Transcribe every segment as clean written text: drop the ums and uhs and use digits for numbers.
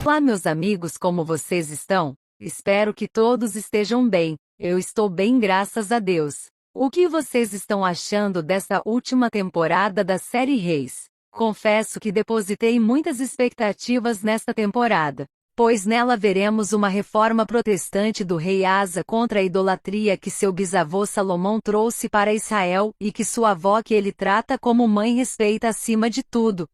Olá, meus amigos, como vocês estão? Espero que todos estejam bem. Eu estou bem, graças a Deus. O que vocês estão achando desta última temporada da série Reis? Confesso que depositei muitas expectativas nesta temporada, pois nela veremos uma reforma protestante do rei Asa contra a idolatria que seu bisavô Salomão trouxe para Israel e que sua avó, que ele trata como mãe, respeita acima de tudo.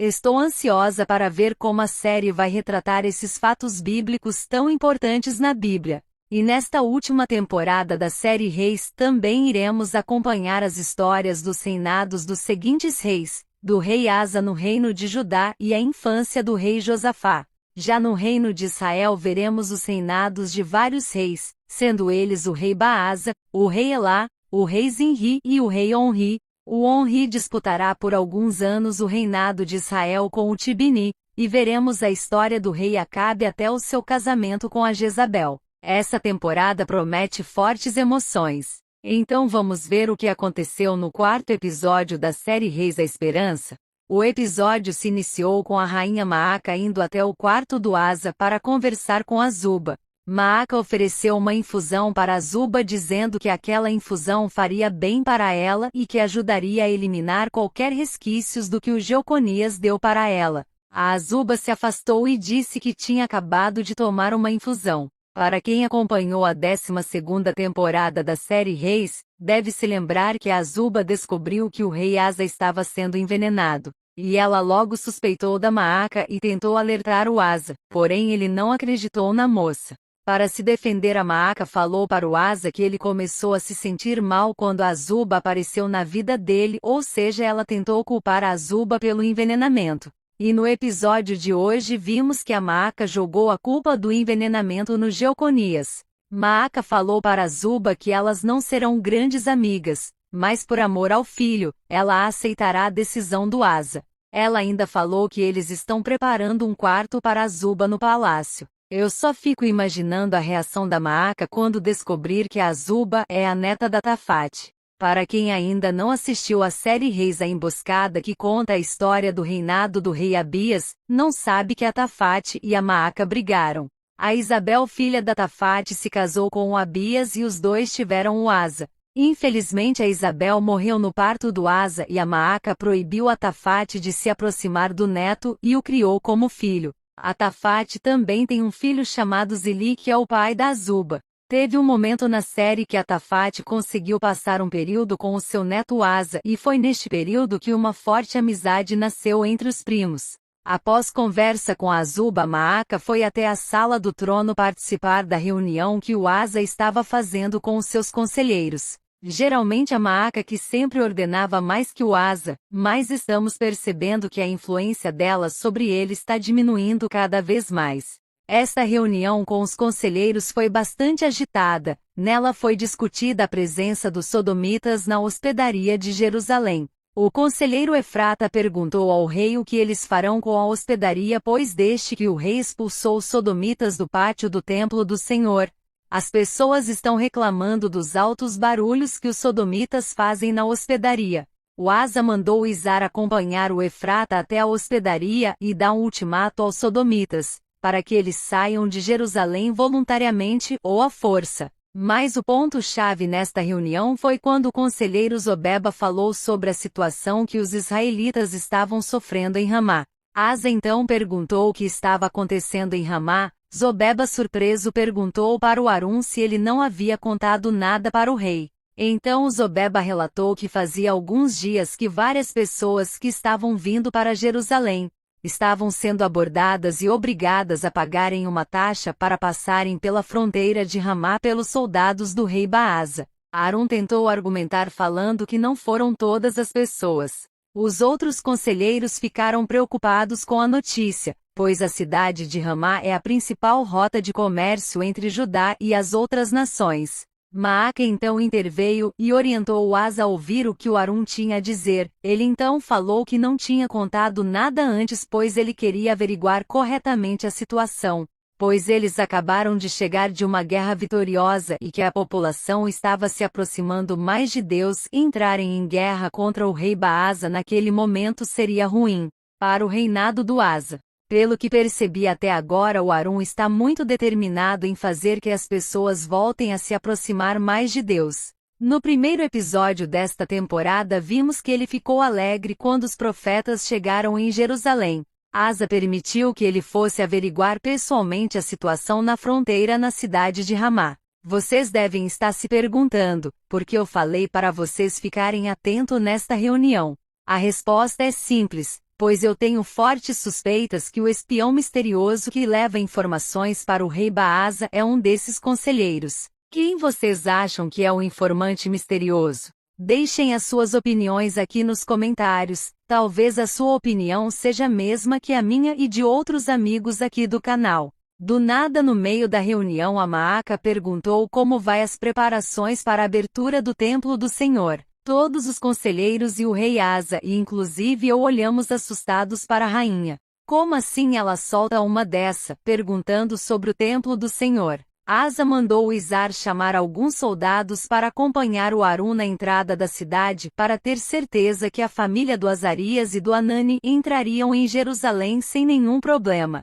Estou ansiosa para ver como a série vai retratar esses fatos bíblicos tão importantes na Bíblia. E nesta última temporada da série Reis também iremos acompanhar as histórias dos reinados dos seguintes reis, do rei Asa no reino de Judá e a infância do rei Josafá. Já no reino de Israel veremos os reinados de vários reis, sendo eles o rei Baasa, o rei Elá, o rei Zinri e o rei Onri. O Onri disputará por alguns anos o reinado de Israel com o Tibni, e veremos a história do rei Acabe até o seu casamento com a Jezabel. Essa temporada promete fortes emoções. Então vamos ver o que aconteceu no quarto episódio da série Reis da Esperança. O episódio se iniciou com a rainha Maaca indo até o quarto do Asa para conversar com Azuba. Maaca ofereceu uma infusão para Azuba, dizendo que aquela infusão faria bem para ela e que ajudaria a eliminar qualquer resquícios do que o Jeconias deu para ela. A Azuba se afastou e disse que tinha acabado de tomar uma infusão. Para quem acompanhou a 12ª temporada da série Reis, deve se lembrar que a Azuba descobriu que o rei Asa estava sendo envenenado. E ela logo suspeitou da Maaca e tentou alertar o Asa, porém ele não acreditou na moça. Para se defender, a Maaca falou para o Asa que ele começou a se sentir mal quando a Azuba apareceu na vida dele, ou seja, ela tentou culpar a Azuba pelo envenenamento. E no episódio de hoje vimos que a Maaca jogou a culpa do envenenamento no Jeconias. Maaca falou para Azuba que elas não serão grandes amigas, mas por amor ao filho, ela aceitará a decisão do Asa. Ela ainda falou que eles estão preparando um quarto para Azuba no palácio. Eu só fico imaginando a reação da Maaca quando descobrir que a Azuba é a neta da Tafate. Para quem ainda não assistiu à série Reis, a Emboscada, que conta a história do reinado do rei Abias, não sabe que a Tafate e a Maaca brigaram. A Isabel, filha da Tafate, se casou com o Abias e os dois tiveram o Asa. Infelizmente, a Isabel morreu no parto do Asa e a Maaca proibiu a Tafate de se aproximar do neto e o criou como filho. A Tafate também tem um filho chamado Zili, que é o pai da Azuba. Teve um momento na série que a Tafate conseguiu passar um período com o seu neto Asa, e foi neste período que uma forte amizade nasceu entre os primos. Após conversa com a Azuba, Maaca foi até a sala do trono participar da reunião que o Asa estava fazendo com os seus conselheiros. Geralmente a Maaca que sempre ordenava mais que o Asa, mas estamos percebendo que a influência dela sobre ele está diminuindo cada vez mais. Esta reunião com os conselheiros foi bastante agitada. Nela foi discutida a presença dos sodomitas na hospedaria de Jerusalém. O conselheiro Efrata perguntou ao rei o que eles farão com a hospedaria, pois desde que o rei expulsou os sodomitas do pátio do templo do Senhor, as pessoas estão reclamando dos altos barulhos que os sodomitas fazem na hospedaria. O Asa mandou Izar acompanhar o Efrata até a hospedaria e dar um ultimato aos sodomitas, para que eles saiam de Jerusalém voluntariamente ou à força. Mas o ponto-chave nesta reunião foi quando o conselheiro Zobeba falou sobre a situação que os israelitas estavam sofrendo em Ramá. Asa então perguntou o que estava acontecendo em Ramá. Zobeba, surpreso, perguntou para o Arum se ele não havia contado nada para o rei. Então Zobeba relatou que fazia alguns dias que várias pessoas que estavam vindo para Jerusalém estavam sendo abordadas e obrigadas a pagarem uma taxa para passarem pela fronteira de Ramá pelos soldados do rei Baasa. Arum tentou argumentar falando que não foram todas as pessoas. Os outros conselheiros ficaram preocupados com a notícia, pois a cidade de Ramá é a principal rota de comércio entre Judá e as outras nações. Maaca então interveio e orientou o Asa a ouvir o que o Arum tinha a dizer. Ele então falou que não tinha contado nada antes, pois ele queria averiguar corretamente a situação, pois eles acabaram de chegar de uma guerra vitoriosa e que a população estava se aproximando mais de Deus, e entrarem em guerra contra o rei Baasa naquele momento seria ruim para o reinado do Asa. Pelo que percebi até agora, o Arun está muito determinado em fazer que as pessoas voltem a se aproximar mais de Deus. No primeiro episódio desta temporada vimos que ele ficou alegre quando os profetas chegaram em Jerusalém. Asa permitiu que ele fosse averiguar pessoalmente a situação na fronteira na cidade de Ramá. Vocês devem estar se perguntando, por que eu falei para vocês ficarem atentos nesta reunião? A resposta é simples, pois eu tenho fortes suspeitas que o espião misterioso que leva informações para o rei Baasa é um desses conselheiros. Quem vocês acham que é o informante misterioso? Deixem as suas opiniões aqui nos comentários, talvez a sua opinião seja a mesma que a minha e de outros amigos aqui do canal. Do nada, no meio da reunião, a Maaca perguntou como vai as preparações para a abertura do templo do Senhor. Todos os conselheiros e o rei Asa, e inclusive eu, olhamos assustados para a rainha. Como assim ela solta uma dessa, perguntando sobre o templo do Senhor? Asa mandou o Izar chamar alguns soldados para acompanhar o Arun na entrada da cidade para ter certeza que a família do Azarias e do Anani entrariam em Jerusalém sem nenhum problema.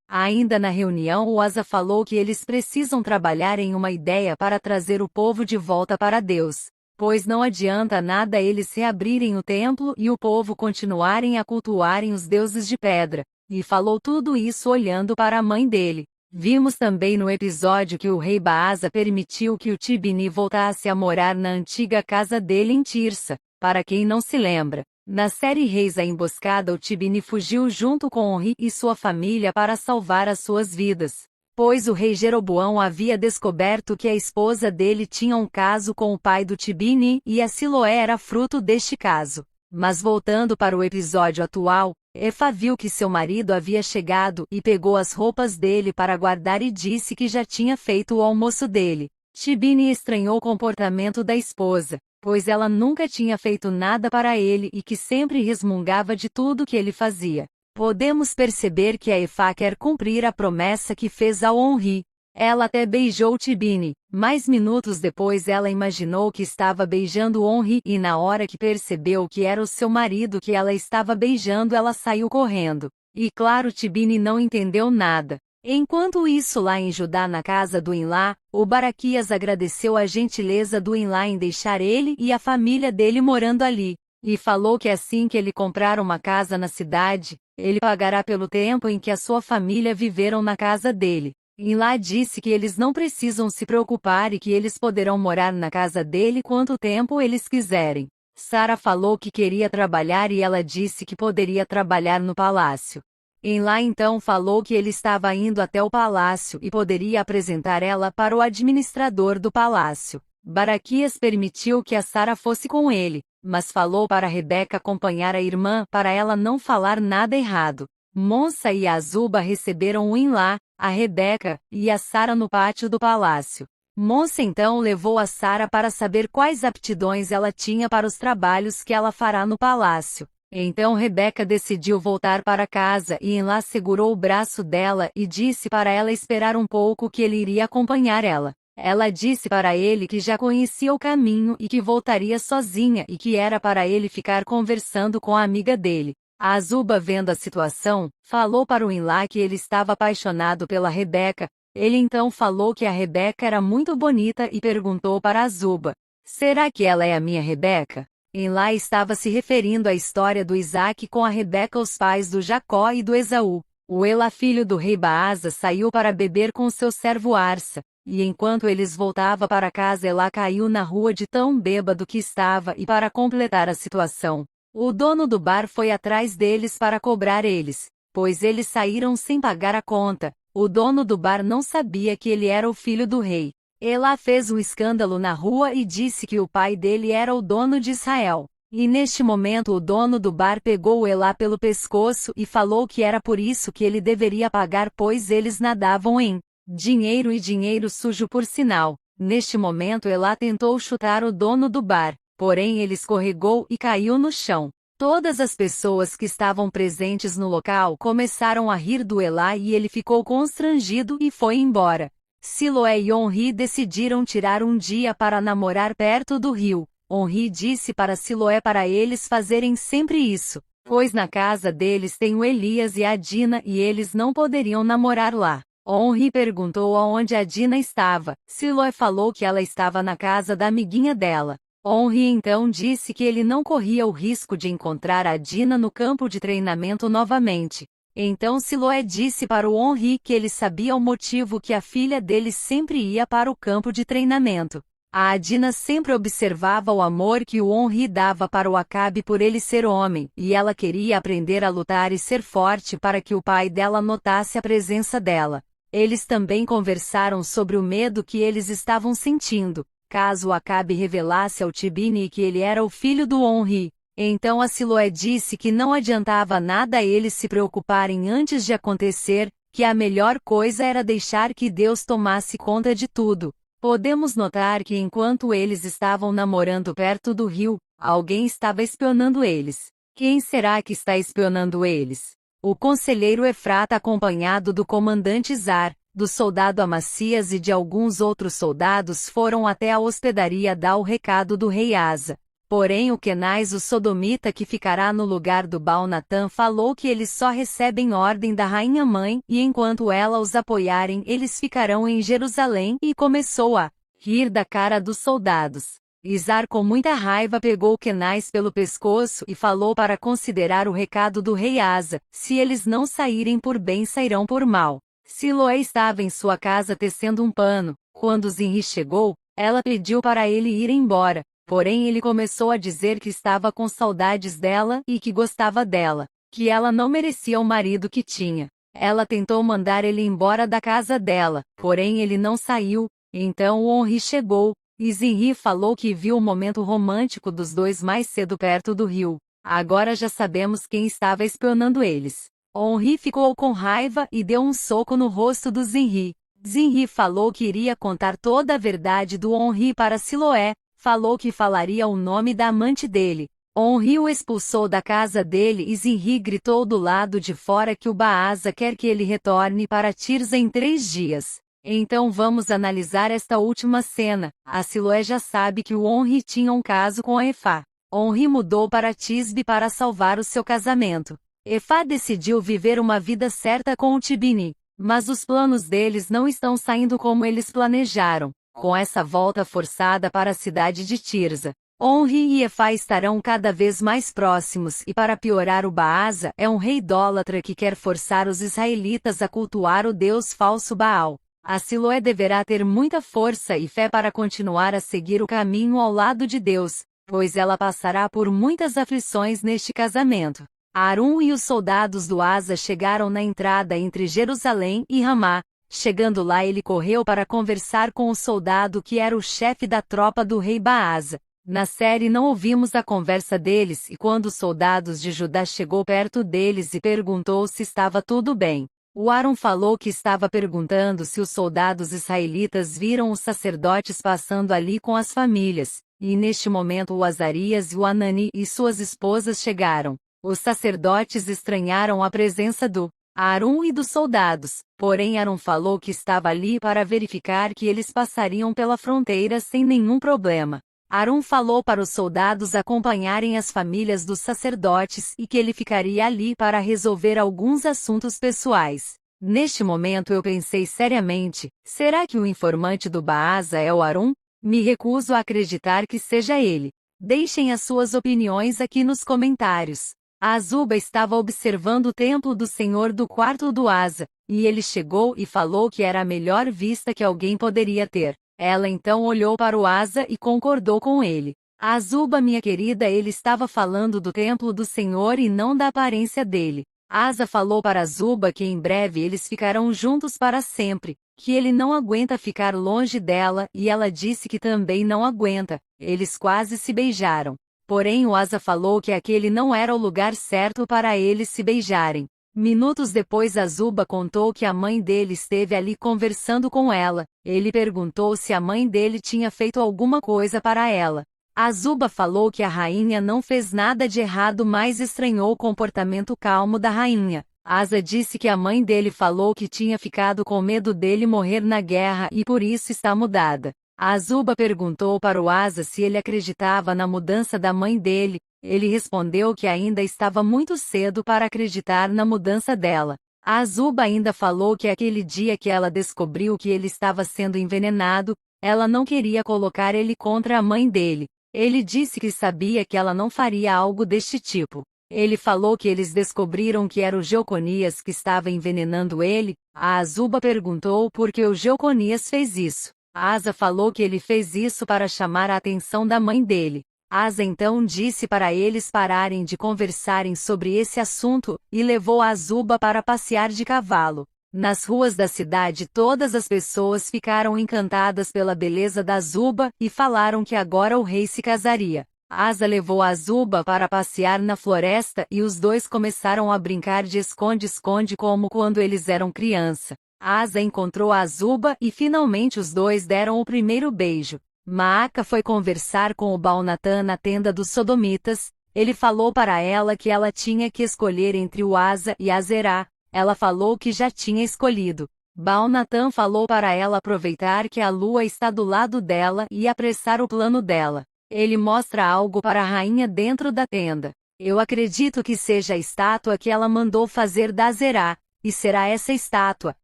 Ainda na reunião, o Asa falou que eles precisam trabalhar em uma ideia para trazer o povo de volta para Deus, pois não adianta nada eles reabrirem o templo e o povo continuarem a cultuarem os deuses de pedra, e falou tudo isso olhando para a mãe dele. Vimos também no episódio que o rei Baasa permitiu que o Tibni voltasse a morar na antiga casa dele em Tirsa. Para quem não se lembra, na série Reis a Emboscada, o Tibni fugiu junto com Onri e sua família para salvar as suas vidas, pois o rei Jeroboão havia descoberto que a esposa dele tinha um caso com o pai do Tibni e a Siloé era fruto deste caso. Mas voltando para o episódio atual, Efa viu que seu marido havia chegado e pegou as roupas dele para guardar e disse que já tinha feito o almoço dele. Tibni estranhou o comportamento da esposa, pois ela nunca tinha feito nada para ele e que sempre resmungava de tudo que ele fazia. Podemos perceber que a Efa quer cumprir a promessa que fez ao Onri. Ela até beijou Tibni, mas minutos depois ela imaginou que estava beijando Onri e na hora que percebeu que era o seu marido que ela estava beijando, ela saiu correndo. E claro, Tibni não entendeu nada. Enquanto isso, lá em Judá, na casa do Enlá, o Baraquias agradeceu a gentileza do Enlá em deixar ele e a família dele morando ali, e falou que assim que ele comprar uma casa na cidade, ele pagará pelo tempo em que a sua família viveram na casa dele. Enlá disse que eles não precisam se preocupar e que eles poderão morar na casa dele quanto tempo eles quiserem. Sara falou que queria trabalhar e ela disse que poderia trabalhar no palácio. Enlá então falou que ele estava indo até o palácio e poderia apresentar ela para o administrador do palácio. Baraquias permitiu que a Sara fosse com ele, mas falou para Rebeca acompanhar a irmã para ela não falar nada errado. Monsa e Azuba receberam o Enlá, a Rebeca e a Sara no pátio do palácio. Monsa então levou a Sara para saber quais aptidões ela tinha para os trabalhos que ela fará no palácio. Então Rebeca decidiu voltar para casa e Enlá segurou o braço dela e disse para ela esperar um pouco que ele iria acompanhar ela. Ela disse para ele que já conhecia o caminho e que voltaria sozinha e que era para ele ficar conversando com a amiga dele. A Azuba, vendo a situação, falou para o Enlá que ele estava apaixonado pela Rebeca. Ele então falou que a Rebeca era muito bonita e perguntou para a Azuba: será que ela é a minha Rebeca? Enlá estava se referindo à história do Isaque com a Rebeca, os pais do Jacó e do Esaú. O Elá, filho do rei Baasa, saiu para beber com seu servo Arsa, e enquanto eles voltavam para casa, Elá caiu na rua de tão bêbado que estava, e para completar a situação, o dono do bar foi atrás deles para cobrar eles, pois eles saíram sem pagar a conta. O dono do bar não sabia que ele era o filho do rei. Elá fez um escândalo na rua e disse que o pai dele era o dono de Israel. E neste momento o dono do bar pegou o Elá pelo pescoço e falou que era por isso que ele deveria pagar, pois eles nadavam em dinheiro e dinheiro sujo por sinal. Neste momento Elá tentou chutar o dono do bar, porém ele escorregou e caiu no chão. Todas as pessoas que estavam presentes no local começaram a rir do Elá e ele ficou constrangido e foi embora. Siloé e Onri decidiram tirar um dia para namorar perto do rio. Onri disse para Siloé para eles fazerem sempre isso. pois na casa deles tem o Elias e a Dina e eles não poderiam namorar lá. Onri perguntou aonde a Dina estava. Siloé falou que ela estava na casa da amiguinha dela. Onri então disse que ele não corria o risco de encontrar a Dina no campo de treinamento novamente. Então Siloé disse para o Onri que ele sabia o motivo que a filha dele sempre ia para o campo de treinamento. A Adina sempre observava o amor que o Onri dava para o Acabe por ele ser homem, e ela queria aprender a lutar e ser forte para que o pai dela notasse a presença dela. Eles também conversaram sobre o medo que eles estavam sentindo, caso o Acabe revelasse ao Tibni que ele era o filho do Onri. Então a Siloé disse que não adiantava nada eles se preocuparem antes de acontecer, que a melhor coisa era deixar que Deus tomasse conta de tudo. Podemos notar que enquanto eles estavam namorando perto do rio, alguém estava espionando eles. Quem será que está espionando eles? O conselheiro Efrata, acompanhado do comandante Zar, do soldado Amacias e de alguns outros soldados, foram até a hospedaria dar o recado do rei Asa. Porém o Kenaz, o sodomita que ficará no lugar do Baal-Natã, falou que eles só recebem ordem da rainha mãe, e enquanto ela os apoiarem eles ficarão em Jerusalém, e começou a rir da cara dos soldados. Izar com muita raiva pegou Kenaz pelo pescoço e falou para considerar o recado do rei Asa: se eles não saírem por bem sairão por mal. Siloé estava em sua casa tecendo um pano. Quando Zinri chegou, ela pediu para ele ir embora. Porém ele começou a dizer que estava com saudades dela e que gostava dela, que ela não merecia o marido que tinha. Ela tentou mandar ele embora da casa dela, porém ele não saiu. Então o Onri chegou, e Zinri falou que viu o momento romântico dos dois mais cedo perto do rio. Agora já sabemos quem estava espionando eles. Onri ficou com raiva e deu um soco no rosto do Zinri. Zinri falou que iria contar toda a verdade do Onri para Siloé. Falou que falaria o nome da amante dele. Onri o expulsou da casa dele e Zinri gritou do lado de fora que o Baasa quer que ele retorne para Tirza em 3 dias. Então vamos analisar esta última cena. A Siloé já sabe que o Onri tinha um caso com a Efá. Onri mudou para Tisbe para salvar o seu casamento. Efá decidiu viver uma vida certa com o Tibni, mas os planos deles não estão saindo como eles planejaram. Com essa volta forçada para a cidade de Tirza, Onri e Efá estarão cada vez mais próximos e para piorar o Baasa é um rei idólatra que quer forçar os israelitas a cultuar o deus falso Baal. A Siloé deverá ter muita força e fé para continuar a seguir o caminho ao lado de Deus, pois ela passará por muitas aflições neste casamento. Arum e os soldados do Asa chegaram na entrada entre Jerusalém e Ramá. Chegando lá ele correu para conversar com o soldado que era o chefe da tropa do rei Baasa. Na série não ouvimos a conversa deles e quando os soldados de Judá chegou perto deles e perguntou se estava tudo bem. O Arum falou que estava perguntando se os soldados israelitas viram os sacerdotes passando ali com as famílias, e neste momento o Azarias e o Anani e suas esposas chegaram. Os sacerdotes estranharam a presença do Arum e dos soldados, porém Arum falou que estava ali para verificar que eles passariam pela fronteira sem nenhum problema. Arum falou para os soldados acompanharem as famílias dos sacerdotes e que ele ficaria ali para resolver alguns assuntos pessoais. Neste momento eu pensei seriamente, será que o informante do Baasa é o Arum? Me recuso a acreditar que seja ele. Deixem as suas opiniões aqui nos comentários. A Azuba estava observando o templo do Senhor do quarto do Asa, e ele chegou e falou que era a melhor vista que alguém poderia ter. Ela então olhou para o Asa e concordou com ele. Azuba, minha querida, ele estava falando do templo do Senhor e não da aparência dele. Asa falou para Azuba que em breve eles ficarão juntos para sempre, que ele não aguenta ficar longe dela e ela disse que também não aguenta. Eles quase se beijaram. Porém o Asa falou que aquele não era o lugar certo para eles se beijarem. Minutos depois Azuba contou que a mãe dele esteve ali conversando com ela. Ele perguntou se a mãe dele tinha feito alguma coisa para ela. Azuba falou que a rainha não fez nada de errado, mas estranhou o comportamento calmo da rainha. Asa disse que a mãe dele falou que tinha ficado com medo dele morrer na guerra e por isso está mudada. Azuba perguntou para o Asa se ele acreditava na mudança da mãe dele. Ele respondeu que ainda estava muito cedo para acreditar na mudança dela. A Azuba ainda falou que aquele dia que ela descobriu que ele estava sendo envenenado, ela não queria colocar ele contra a mãe dele. Ele disse que sabia que ela não faria algo deste tipo. Ele falou que eles descobriram que era o Geoconias que estava envenenando ele. A Azuba perguntou por que o Geoconias fez isso. A Asa falou que ele fez isso para chamar a atenção da mãe dele. Asa então disse para eles pararem de conversarem sobre esse assunto, e levou a Azuba para passear de cavalo. Nas ruas da cidade todas as pessoas ficaram encantadas pela beleza da Azuba, e falaram que agora o rei se casaria. Asa levou a Azuba para passear na floresta e os dois começaram a brincar de esconde-esconde como quando eles eram criança. Asa encontrou a Azuba e finalmente os dois deram o primeiro beijo. Maaca foi conversar com o Baal-Natan na tenda dos Sodomitas. Ele falou para ela que ela tinha que escolher entre o Asa e a Zerá. Ela falou que já tinha escolhido. Baal-Natan falou para ela aproveitar que a lua está do lado dela e apressar o plano dela. Ele mostra algo para a rainha dentro da tenda. Eu acredito que seja a estátua que ela mandou fazer da Zerá, e será essa estátua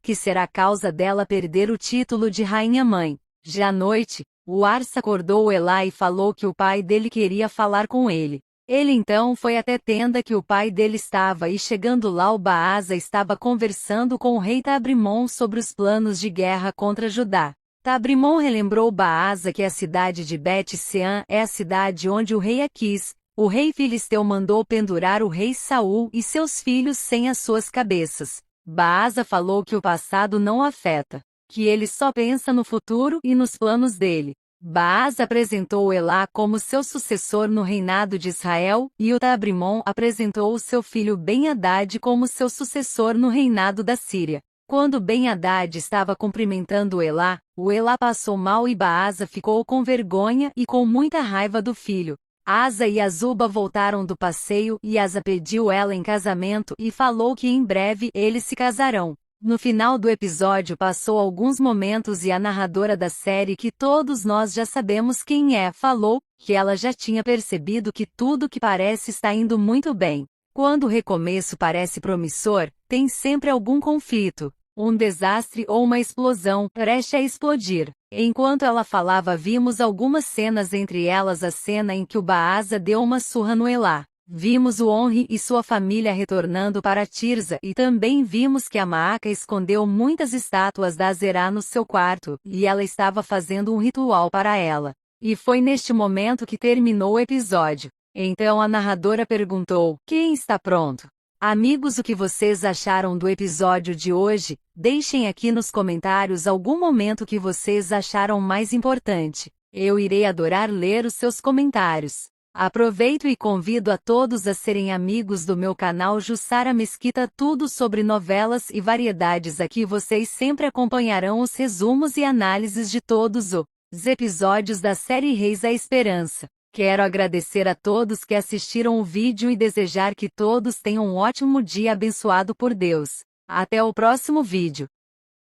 que será a causa dela perder o título de rainha-mãe. Já à noite, o Arsa acordou Elá e falou que o pai dele queria falar com ele. Ele então foi até a tenda que o pai dele estava e chegando lá o Baasa estava conversando com o rei Tabrimon sobre os planos de guerra contra Judá. Tabrimon relembrou Baasa que a cidade de Bet-Sean é a cidade onde o rei Aquis, o rei filisteu, mandou pendurar o rei Saul e seus filhos sem as suas cabeças. Baasa falou que o passado não o afeta, que ele só pensa no futuro e nos planos dele. Baasa apresentou Elá como seu sucessor no reinado de Israel, e o Tabrimon apresentou o seu filho Ben-Hadad como seu sucessor no reinado da Síria. Quando Ben-Hadad estava cumprimentando Elá, o Elá passou mal e Baasa ficou com vergonha e com muita raiva do filho. Asa e Azuba voltaram do passeio e Asa pediu ela em casamento e falou que em breve eles se casarão. No final do episódio passou alguns momentos e a narradora da série, que todos nós já sabemos quem é, falou que ela já tinha percebido que tudo que parece está indo muito bem. Quando o recomeço parece promissor, tem sempre algum conflito, um desastre ou uma explosão prestes a explodir. Enquanto ela falava, vimos algumas cenas, entre elas a cena em que o Baasa deu uma surra no Elá. Vimos o Onri e sua família retornando para Tirza e também vimos que a Maaca escondeu muitas estátuas da Zerá no seu quarto, e ela estava fazendo um ritual para ela. E foi neste momento que terminou o episódio. Então a narradora perguntou: quem está pronto? Amigos, o que vocês acharam do episódio de hoje? Deixem aqui nos comentários algum momento que vocês acharam mais importante. Eu irei adorar ler os seus comentários. Aproveito e convido a todos a serem amigos do meu canal Jussara Mesquita. Tudo sobre novelas e variedades. Aqui vocês sempre acompanharão os resumos e análises de todos os episódios da série Reis da Esperança. Quero agradecer a todos que assistiram o vídeo e desejar que todos tenham um ótimo dia abençoado por Deus. Até o próximo vídeo.